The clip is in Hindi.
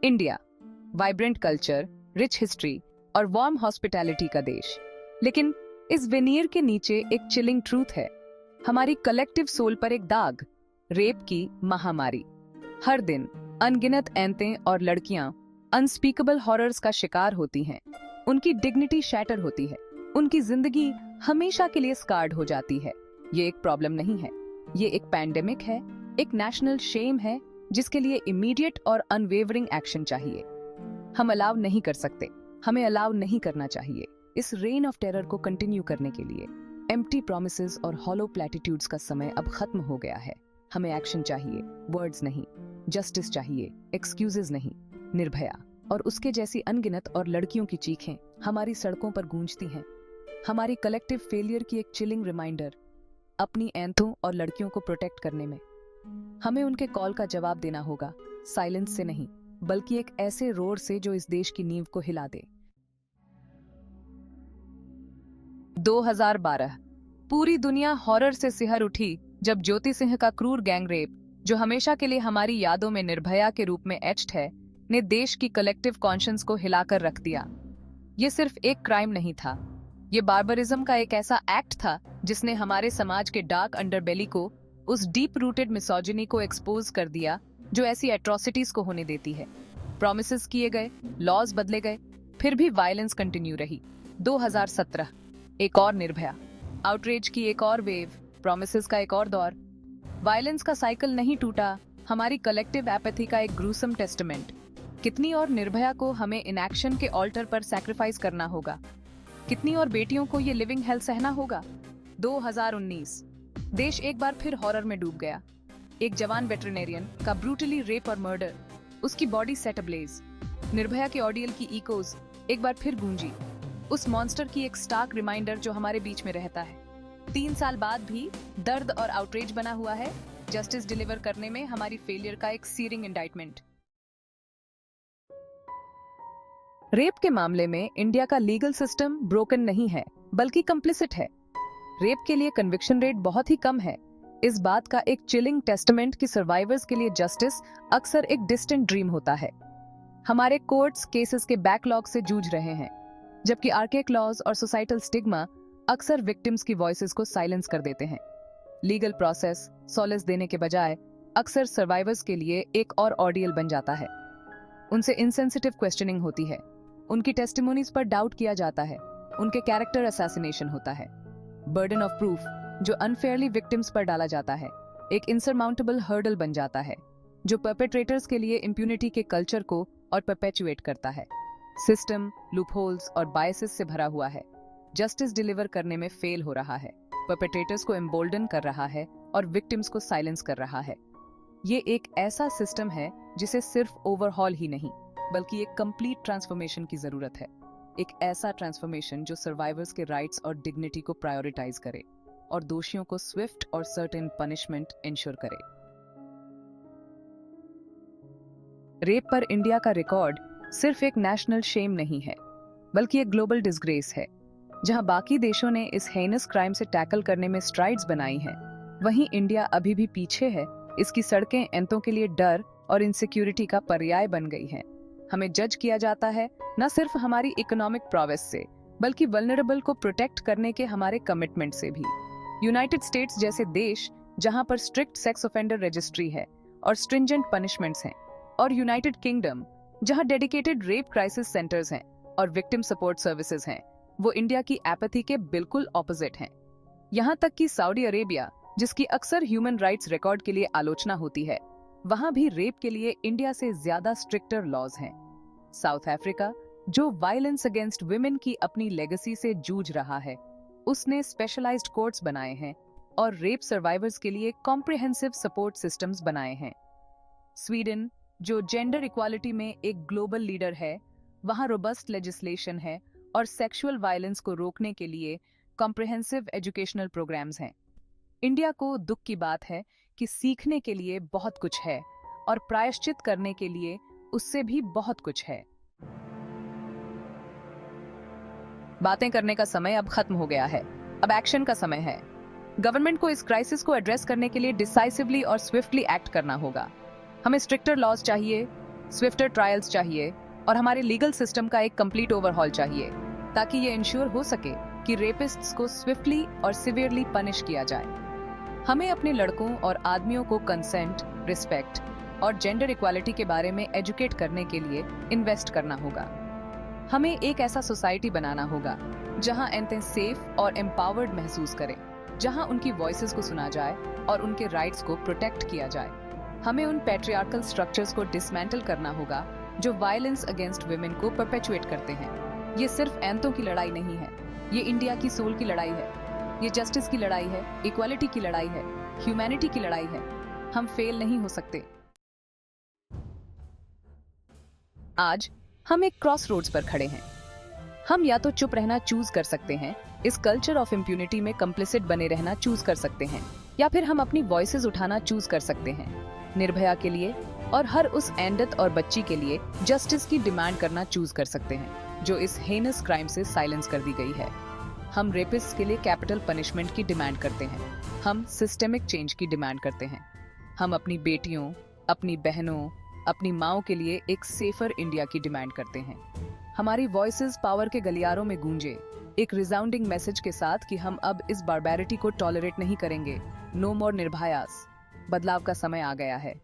India, vibrant culture, rich history और वार्म हॉस्पिटैलिटी का देश। लेकिन इस वेनियर के नीचे एक चिलिंग ट्रूथ है, हमारी कलेक्टिव सोल पर एक दाग, रेप की महामारी। हर दिन अनगिनत औरतें और लड़कियां अनस्पीकेबल हॉरर्स का शिकार होती हैं। उनकी डिग्निटी शैटर होती है, उनकी जिंदगी हमेशा के लिए स्कार्ड हो जाती है। ये एक प्रॉब्लम नहीं है, ये एक पैंडेमिक है, एक नेशनल शेम है जिसके लिए इमीडिएट और अनवेवरिंग एक्शन चाहिए। हम अलाउ नहीं कर सकते, हमें अलाउ नहीं करना चाहिए इस रेन ऑफ टेरर को कंटिन्यू करने के लिए। एम्प्टी प्रॉमिसेस और हॉलो प्लेटिट्यूड्स का समय अब खत्म हो गया है। हमें एक्शन चाहिए, वर्ड्स नहीं। जस्टिस चाहिए, एक्सक्यूजेस नहीं। निर्भया और उसके जैसी अनगिनत और लड़कियों की चीखें हमारी सड़कों पर गूंजती हैं। हमारी कलेक्टिव फेलियर की एक चिलिंग रिमाइंडर अपनी औरतों और लड़कियों को प्रोटेक्ट करने में। हमें उनके कॉल का जवाब देना होगा, साइलेंस से नहीं, बल्कि एक ऐसे रोर से जो इस देश की नींव को हिला दे। 2012 पूरी दुनिया हॉरर से सिहर उठी जब ज्योति सिंह का क्रूर गैंग रेप, जो हमेशा के लिए हमारी यादों में निर्भया के रूप में एच्ड है, ने देश की कलेक्टिव कॉन्शियंस को हिलाकर रख दिया। ये सिर्फ एक क्राइम नहीं था, ये बार्बरिज्म का एक ऐसा एक्ट था जिसने हमारे समाज के डार्क अंडरबेली को, उस डीप रूटेड मिसोजिनी को एक्सपोज कर दिया जो ऐसी एट्रोसिटीज को होने देती है। प्रॉमिसेस किए गए, लॉज बदले गए, फिर भी वायलेंस कंटिन्यू रही। 2017 एक और निर्भया, आउटरेज की एक और वेव, प्रॉमिसेस का एक और दौर। वायलेंस का साइकिल नहीं टूटा, हमारी कलेक्टिव एपैथी का एक ग्रूसम टेस्टामेंट। कितनी और निर्भया को हमें इनएक्शन के ऑल्टर पर सैक्रिफाइस करना होगा, कितनी और बेटियों को ये लिविंग हेल सहना होगा। 2019 देश एक बार फिर हॉरर में डूब गया। एक जवान वेटरनेरियन का ब्रूटली रेप और मर्डर, उसकी बॉडी सेट अब्लेज। निर्भया के ऑडियल की इकोज एक बार फिर गूंजी, उस मॉन्स्टर की एक स्टार्क रिमाइंडर जो हमारे बीच में रहता है। 3 साल बाद भी दर्द और आउटरेज बना हुआ है, जस्टिस डिलीवर करने में हमारी फेलियर का एक सीरिंग इंडाइटमेंट। रेप के मामले में इंडिया का लीगल सिस्टम ब्रोकन नहीं है, बल्कि कंप्लिसिट है। रेप के लिए कन्विक्शन रेट बहुत ही कम है। इस बात का एक चिलिंग टेस्टामेंट कि सर्वाइवर्स के लिए जस्टिस अक्सर एक डिस्टेंट ड्रीम होता है। हमारे कोर्ट्स केसेस के बैकलॉग से जूझ रहे हैं, जबकि आर्केक लॉज और सोसाइटल स्टिग्मा अक्सर विक्टिम्स की वॉइसेस को साइलेंस कर देते हैं। लीगल प्रोसेस सॉलेस देने के बजाय अक्सर सर्वाइवर्स के लिए एक और ऑर्डियल बन जाता है। उनसे इनसेंसिटिव क्वेश्चनिंग होती है, उनकी टेस्टिमोनीज पर डाउट किया जाता है, उनके कैरेक्टर असैसिनेशन होता है। बर्डन ऑफ प्रूफ जो अनफेयरली विक्टिम्स पर डाला जाता है एक इंसरमाउंटेबल हर्डल बन जाता है, जो परपेट्रेटर्स के लिए इम्प्यूनिटी के कल्चर को और परपेचुएट करता है। सिस्टम लूपहोल्स और बायसेस से भरा हुआ है, जस्टिस डिलीवर करने में फेल हो रहा है, परपेट्रेटर्स को एम्बोल्डन कर रहा है और विक्टिम्स को साइलेंस कर रहा है। ये एक ऐसा सिस्टम है जिसे सिर्फ ओवरहॉल ही नहीं, बल्कि एक कंप्लीट ट्रांसफॉर्मेशन की जरूरत है। एक ऐसा ट्रांसफॉर्मेशन जो सर्वाइवर्स के राइट्स और डिग्निटी को प्रायोरिटाइज करे और दोषियों को स्विफ्ट और सर्टेन पनिशमेंट इंश्योर करे। रेप पर इंडिया का रिकॉर्ड सिर्फ एक नेशनल शेम नहीं है, बल्कि एक ग्लोबल डिसग्रेस है। जहां बाकी देशों ने इस हेनस क्राइम से टैकल करने में स्ट्राइड्स बनाई हैं, वहीं इंडिया अभी भी पीछे है। इसकी सड़कें औरतों के लिए डर और इनसिक्योरिटी का पर्याय बन गई हैं। हमें जज किया जाता है न सिर्फ हमारी इकोनॉमिक प्रोग्रेस से, बल्कि वल्नरेबल को प्रोटेक्ट करने के हमारे कमिटमेंट से भी। यूनाइटेड स्टेट्स जैसे देश जहां पर स्ट्रिक्ट सेक्स ऑफेंडर रजिस्ट्री है और स्ट्रिंजेंट पनिशमेंट्स हैं, और यूनाइटेड किंगडम जहां डेडिकेटेड रेप क्राइसिस सेंटर्स हैं और विक्टिम सपोर्ट सर्विसेज हैं, वो इंडिया की एपैथी के बिल्कुल ऑपोजिट हैं। यहां तक कि सऊदी अरेबिया, जिसकी अक्सर ह्यूमन राइट्स रिकॉर्ड के लिए आलोचना होती है, वहां भी रेप के लिए इंडिया से ज्यादा स्ट्रिक्टर लॉज हैं। साउथ अफ्रीका, जो वायलेंस अगेंस्ट वुमेन की अपनी लेगेसी से जूझ रहा है, उसने स्पेशलाइज्ड कोर्ट्स बनाए हैं और रेप सर्वाइवर्स के लिए कॉम्प्रिहेंसिव सपोर्ट सिस्टम्स बनाए हैं। स्वीडन, जो जेंडर इक्वालिटी में एक ग्लोबल लीडर है, वहां रोबस्ट लेजिस्लेशन है और सेक्सुअल वायलेंस को रोकने के लिए कॉम्प्रिहेंसिव एजुकेशनल प्रोग्राम्स हैं। इंडिया को दुख की बात है कि सीखने के लिए बहुत कुछ है और प्रायश्चित करने के लिए उससे भी बहुत कुछ है। बातें करने का समय अब खत्म हो गया है, अब एक्शन का समय है। गवर्नमेंट को इस क्राइसिस को एड्रेस करने के लिए डिसाइसिवली और स्विफ्टली एक्ट करना होगा। हमें स्ट्रिक्टर लॉज चाहिए, स्विफ्टर ट्रायल्स चाहिए और हमारे लीगल सिस्टम का एक कंप्लीट ओवरहॉल चाहिए ताकि ये इंश्योर हो सके कि रेपिस्ट्स को स्विफ्टली और सिवियरली पनिश किया जाए। हमें अपने लड़कों और आदमियों को कंसेंट, रिस्पेक्ट और जेंडर इक्वालिटी के बारे में एजुकेट करने के लिए इन्वेस्ट करना होगा। हमें एक ऐसा सोसाइटी बनाना होगा जहां औरतें सेफ और एम्पावर्ड महसूस करें, जहां उनकी वॉइसेस को सुना जाए और उनके राइट्स को प्रोटेक्ट किया जाए। हमें उन पैट्रियार्कल स्ट्रक्चर्स को डिसमेंटल करना होगा जो वायलेंस अगेंस्ट वुमेन को परपेचुएट करते हैं। ये सिर्फ औरतों की लड़ाई नहीं है, ये इंडिया की सोल की लड़ाई है। ये जस्टिस की लड़ाई है, इक्वालिटी की लड़ाई है, ह्यूमैनिटी की लड़ाई है। हम फेल नहीं हो सकते। आज हम एक क्रॉस रोड्स पर खड़े हैं। हम या तो चुप रहना चूज कर सकते हैं, इस कल्चर ऑफ इम्प्यूनिटी में कंप्लिसिट बने रहना चूज कर सकते हैं, या फिर हम अपनी वॉइसेस उठाना चूज कर सकते हैं। निर्भया के लिए और हर उस औरत और बच्ची के लिए जस्टिस की डिमांड करना चूज कर सकते हैं जो इस हेनस क्राइम से साइलेंस कर दी गई है। हम रेपिस्ट के लिए कैपिटल पनिशमेंट की डिमांड करते हैं। हम सिस्टेमिक चेंज की डिमांड करते हैं। हम अपनी बेटियों, अपनी बहनों, अपनी माओं के लिए एक सेफर इंडिया की डिमांड करते हैं। हमारी वॉइसेस पावर के गलियारों में गूंजे, एक रिसाउंडिंग मैसेज के साथ कि हम अब इस बारबैरिटी को टॉलरेट नहीं करेंगे। नो मोर निर्भयास। बदलाव का समय आ गया है।